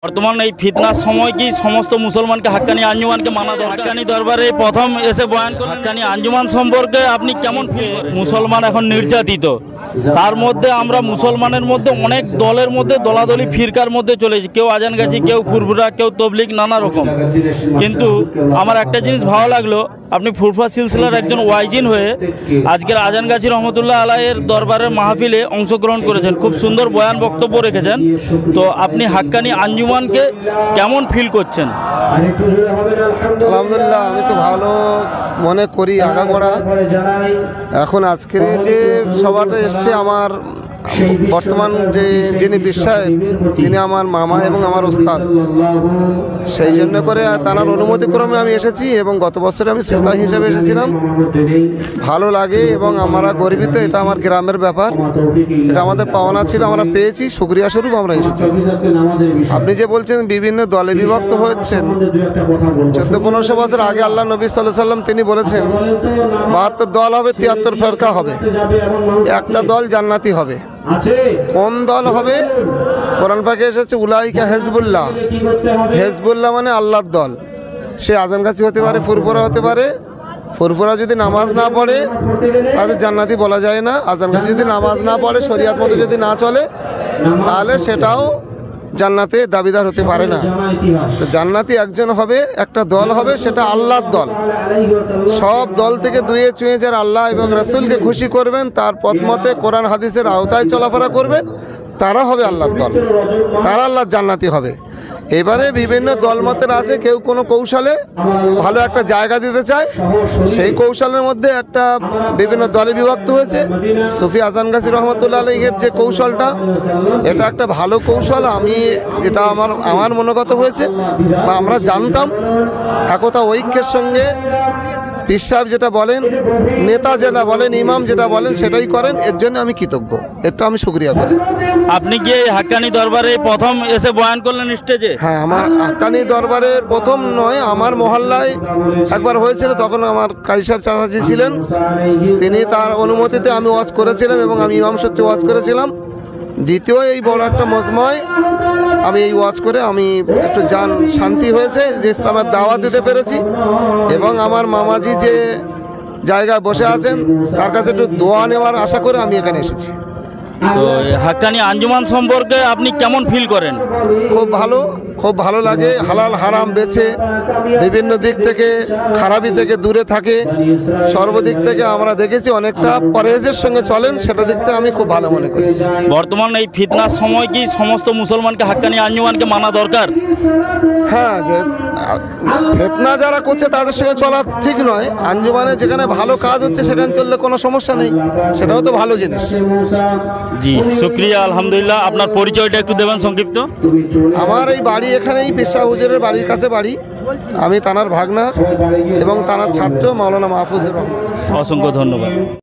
বর্তমান এই ফিতনার সময় কি সমস্ত মুসলমানকে হাক্কানি আঞ্জুমানকে মানা দরকার? হাক্কানি দরবারে প্রথম এসে বয়ান করলেন হাক্কানি আঞ্জুমান সম্পর্কে আপনি কেমন মুসলমান এখন নির্যাতিত, তার মধ্যে আমরা মুসলমানের মধ্যে অনেক দলের মধ্যে দলাদলি ফিরকার মধ্যে চলেছি, কেউ আজান গাছি, কেউ ফুরফুরা, কেউ তবলিগ, নানা রকম। কিন্তু আমার একটা জিনিস ভালো লাগলো, আপনি ফুরফুরা সিলসিলার একজন ওয়াইজিন হয়ে আজকের আজান গাছি রহমতুল্লাহ আলাইয়ের দরবারের মাহফিলে অংশগ্রহণ করেছেন, খুব সুন্দর বয়ান বক্তব্য রেখেছেন। তো আপনি হাক্কানি আঞ্জুমানকে কেমন ফিল করছেন? আলহামদুলিল্লাহ, আমি তো ভালো মনে করি আগাগোড়া। এখন আজকের যে সভাটা এসছে, আমার বর্তমান যিনি বিশ্বাস, তিনি আমার মামা এবং আমার ওস্তাদ, সেই জন্য করে তার অনুমতিক্রমে আমি এসেছি এবং গত বছরে আমি শ্রোতা হিসেবে এসেছিলাম। ভালো লাগে এবং আমরা গর্বিত, এটা আমার গ্রামের ব্যাপার, এটা আমাদের পাওনা ছিল, আমরা পেয়েছি, শুকরিয়া স্বরূপ আমরা এসেছি। আপনি যে বলছেন বিভিন্ন দলে বিভক্ত হচ্ছেন, 1400-1500 বছর আগে আল্লাহ নবী সাল্লাল্লাহু আলাইহি সাল্লাম তিনি বলেছেন 72 দল হবে, 73 ফেরকা হবে, একটা দল জান্নাতি হবে। কোন দল হবে? কোরআন পাকে এসেছে উলাইকা হেজবুল্লাহ। হেজবুল্লাহ মানে আল্লাহর দল। সে আজানগাছি হতে পারে, ফুরফুরা হতে পারে। ফুরফুরা যদি নামাজ না পড়ে তাদের জান্নাতি বলা যায় না। আজানগাছি যদি নামাজ না পড়ে, শরীয়ত মতো যদি না চলে, তাহলে সেটাও জান্নাতে দাবিদার হতে পারে না। তো জান্নাতি একজন হবে, একটা দল হবে, সেটা আল্লাহর দল। সব দল থেকে দুয়ে চুয়ে যারা আল্লাহ এবং রাসূলকে খুশি করবেন, তার পথমতে কোরআন হাদিসের আওতায় চলাফেরা করবেন, তারা হবে আল্লাহর দল, তারা আল্লাহর জান্নাতি হবে। এবারে বিভিন্ন দলমতের আছে, কেউ কোনো কৌশলে ভালো একটা জায়গা দিতে চায়, সেই কৌশলের মধ্যে একটা বিভিন্ন দলে বিভক্ত হয়েছে। সুফি আজান গাছি রহমতুল্লাহ আলাইহির যে কৌশলটা, এটা একটা ভালো কৌশল। এটা আমার মনোগত হয়েছে বা আমরা জানতাম। একতা ঐক্যের সঙ্গে পীর সাহেব যেটা বলেন, নেতা যেটা বলেন, ইমাম যেটা বলেন, সেটাই করেন। এর জন্য আমি কৃতজ্ঞ, এটা আমি শুকরিয়া করি। আপনি কি এই হাক্কানি দরবারে প্রথম এসে বয়ান করলেন স্টেজে? হ্যাঁ, আমার হাক্কানি দরবারের প্রথম নয়, আমার মহল্লায় একবার হয়েছিল, তখন আমার কাজী সাহেব চাচাজি ছিলেন, তিনি তার অনুমতিতে আমি ওয়াজ করেছিলাম এবং আমি ইমাম সূত্রে ওয়াজ করেছিলাম। দ্বিতীয় এই বড় একটা মজমায় আমি এই ওয়াজ করে আমি একটু শান্তি হয়েছে যে ইসলামের দাওয়াত দিতে পেরেছি, এবং আমার মামাজি যে জায়গায় বসে আছেন তার কাছে একটু দোয়া নেওয়ার আশা করে আমি এখানে এসেছি। তো হাক্কানি আঞ্জুমান সম্পর্কে আপনি কেমন ফিল করেন? খুব ভালো লাগে। হালাল হারাম বেছে বিভিন্ন দিক থেকে, খারাপি থেকে দূরে থাকে, সর্বদিক থেকে আমরা দেখেছি অনেকটা পরহেজের সঙ্গে চলেন, সেটা দেখতে আমি খুব ভালো মনে করি। বর্তমান এই ফিতনার সময় কি সমস্ত মুসলমানকে হাক্কানি আঞ্জুমানকে মানা দরকার? হ্যাঁ, যে ফিতনা যারা করছে তাদের সঙ্গে চলা ঠিক নয়। আঞ্জুমানে যেখানে ভালো কাজ হচ্ছে সেখানে চললে কোনো সমস্যা নেই, সেটাও তো ভালো জিনিস। জি, শুকরিয়া, আলহামদুলিল্লাহ। আপনার পরিচয়টা একটু দেবেন সংক্ষিপ্ত। আমার এই বাড়ি এখানেই, পেশা হুজুরের বাড়ির কাছে বাড়ি। আমি তানার ভাগনা এবং তানার ছাত্র মাওলানা মাহফুজুর রহমান। অসংখ্য ধন্যবাদ।